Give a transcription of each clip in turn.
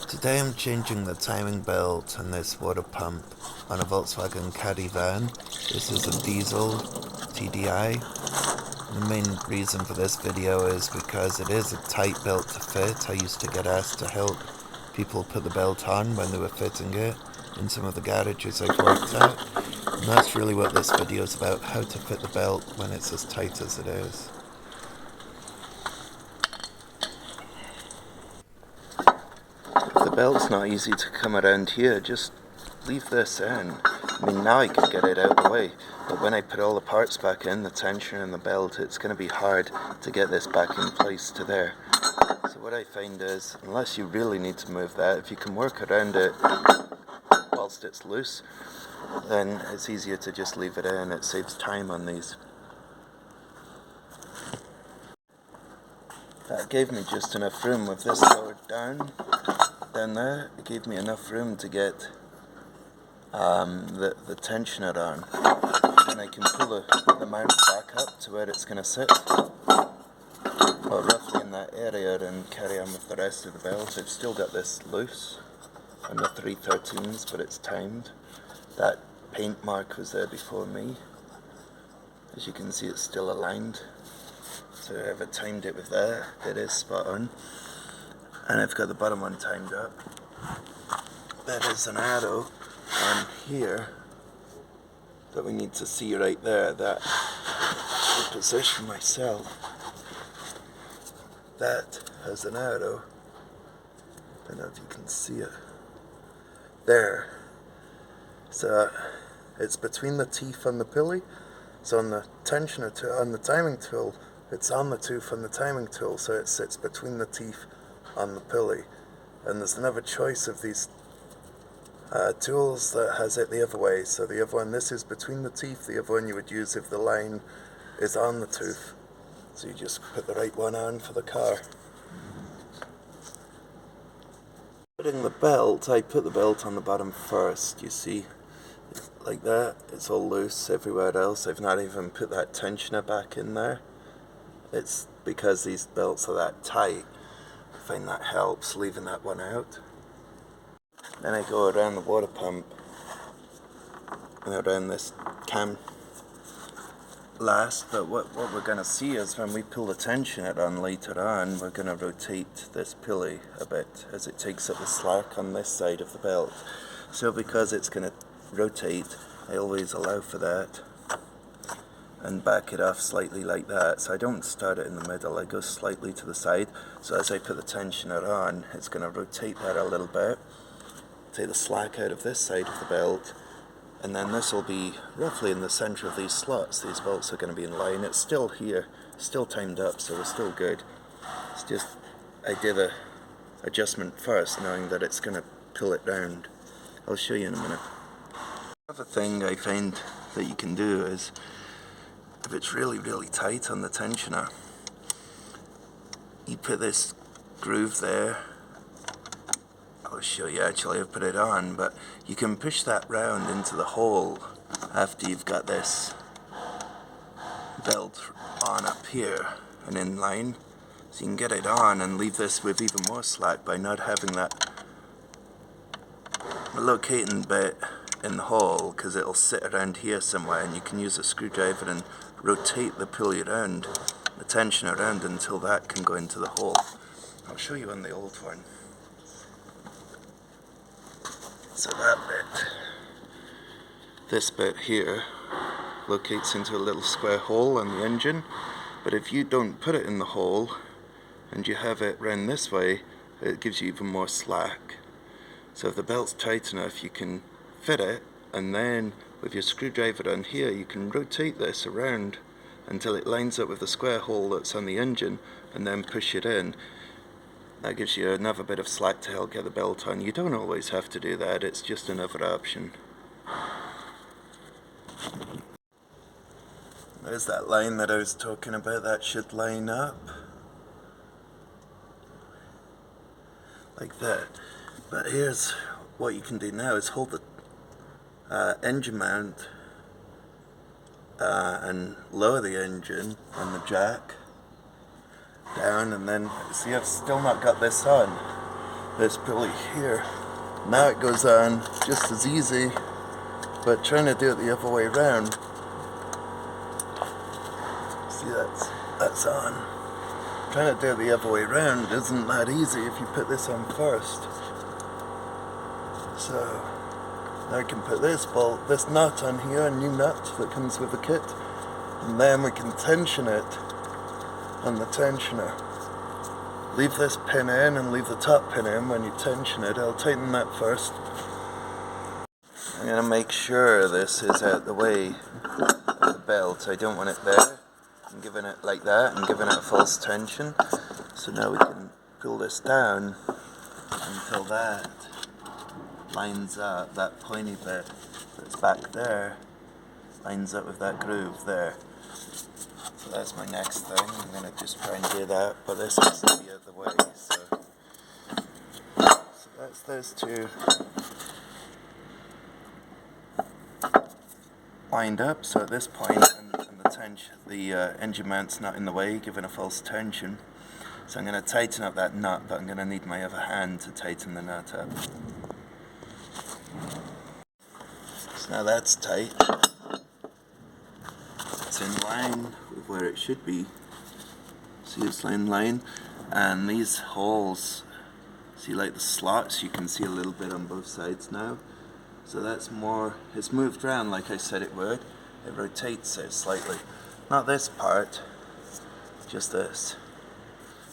Today I'm changing the timing belt on this water pump on a Volkswagen TDI van. This is a diesel TDI. The main reason for this video is because it is a tight belt to fit. I used to get asked to help people put the belt on when they were fitting it in some of the garages I've worked at. And that's really what this video is about, how to fit the belt when it's as tight as it is. The belt's not easy to come around here, just leave this in. I mean, now I can get it out of the way, but when I put all the parts back in, the tensioner and the belt, it's going to be hard to get this back in place to there. So what I find is, unless you really need to move that, if you can work around it whilst it's loose, then it's easier to just leave it in. It saves time on these. That gave me just enough room with this lowered down there. It gave me enough room to get the tensioner on, and I can pull the mount back up to where it's going to sit, well, roughly in that area, and carry on with the rest of the belt. I've still got this loose on the 313s, but it's timed. That paint mark was there before me. As you can see, it's still aligned, so I've timed it with that. It is spot on. And I've got the bottom one timed up. There is an arrow on here that we need to see right there, that I position myself. That has an arrow. I don't know if you can see it. There. So it's between the teeth on the pulley. So on the tensioner on the timing tool, it's on the tooth on the timing tool, so it sits between the teeth on the pulley. And there's another choice of these tools that has it the other way. So the other one, this is between the teeth. The other one you would use if the line is on the tooth. So you just put the right one on for the car. Putting the belt, I put the belt on the bottom first, you see, like that. It's all loose everywhere else. I've not even put that tensioner back in there. It's because these belts are that tight. I find that helps, leaving that one out. Then I go around the water pump and around this cam last, but what we're going to see is when we pull the tensioner on later on, we're going to rotate this pulley a bit as it takes up the slack on this side of the belt. So because it's going to rotate, I always allow for that and back it off slightly like that. So I don't start it in the middle, I go slightly to the side. So as I put the tensioner on, it's going to rotate that a little bit, take the slack out of this side of the belt, and then this will be roughly in the center of these slots. These bolts are going to be in line. It's still here, still timed up, so we're still good. It's just I did a adjustment first, knowing that it's going to pull it round. I'll show you in a minute. Another thing I find that you can do is, if it's really, really tight on the tensioner, you put this groove there. I'll show you, actually I've put it on, but you can push that round into the hole after you've got this belt on up here and in line. So you can get it on and leave this with even more slack by not having that locating bit in the hole, because it'll sit around here somewhere, and you can use a screwdriver and rotate the pulley around, the tension around, until that can go into the hole. I'll show you on the old one. So that bit, this bit here, locates into a little square hole on the engine, but if you don't put it in the hole and you have it round this way, it gives you even more slack. So if the belt's tight enough, you can fit it, and then with your screwdriver on here, you can rotate this around until it lines up with the square hole that's on the engine, and then push it in. That gives you another bit of slack to help get the belt on. You don't always have to do that, it's just another option. There's that line that I was talking about, that should line up like that. But here's what you can do now, is hold the engine mount and lower the engine and the jack down, and then see, I've still not got this on. this pulley here. Now it goes on just as easy, but trying to do it the other way around. See, that's on. Trying to do it the other way around isn't that easy if you put this on first. So now I can put this nut on here, a new nut that comes with the kit, and then we can tension it on the tensioner. Leave this pin in and leave the top pin in when you tension it. I'll tighten that first. I'm going to make sure this is out the way of the belt. I don't want it there. I'm giving it like that and giving it a false tension. So now we can pull this down until that lines up, that pointy bit that's back there lines up with that groove there. So that's my next thing. I'm going to just try and do that, but this has to be out of the way. So that's those two lined up. So at this point, the engine mount's not in the way, giving a false tension. So I'm going to tighten up that nut, but I'm going to need my other hand to tighten the nut up. So now that's tight. It's in line with where it should be. See, it's in line. And these holes, see like the slots, you can see a little bit on both sides now. So that's more, it's moved around like I said it would. It rotates it slightly. Not this part, just this.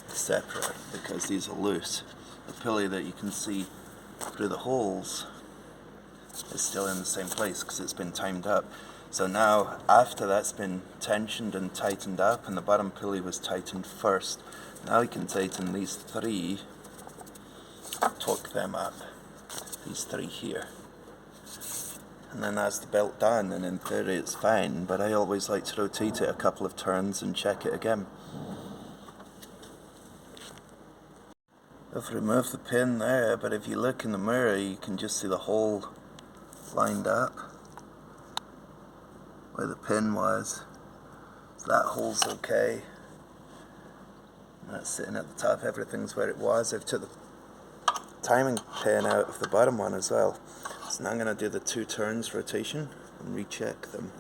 Separate, because these are loose. The pulley that you can see through the holes is still in the same place because it's been timed up. So now, after that's been tensioned and tightened up, and the bottom pulley was tightened first, now we can tighten these three, torque them up, these three here. And then that's the belt done, and in theory it's fine, but I always like to rotate it a couple of turns and check it again. I've removed the pin there, but if you look in the mirror you can just see the hole lined up where the pin was. So that hole's okay. That's sitting at the top, everything's where it was. I've took the timing pin out of the bottom one as well. So now I'm going to do the 2 turns rotation and recheck them.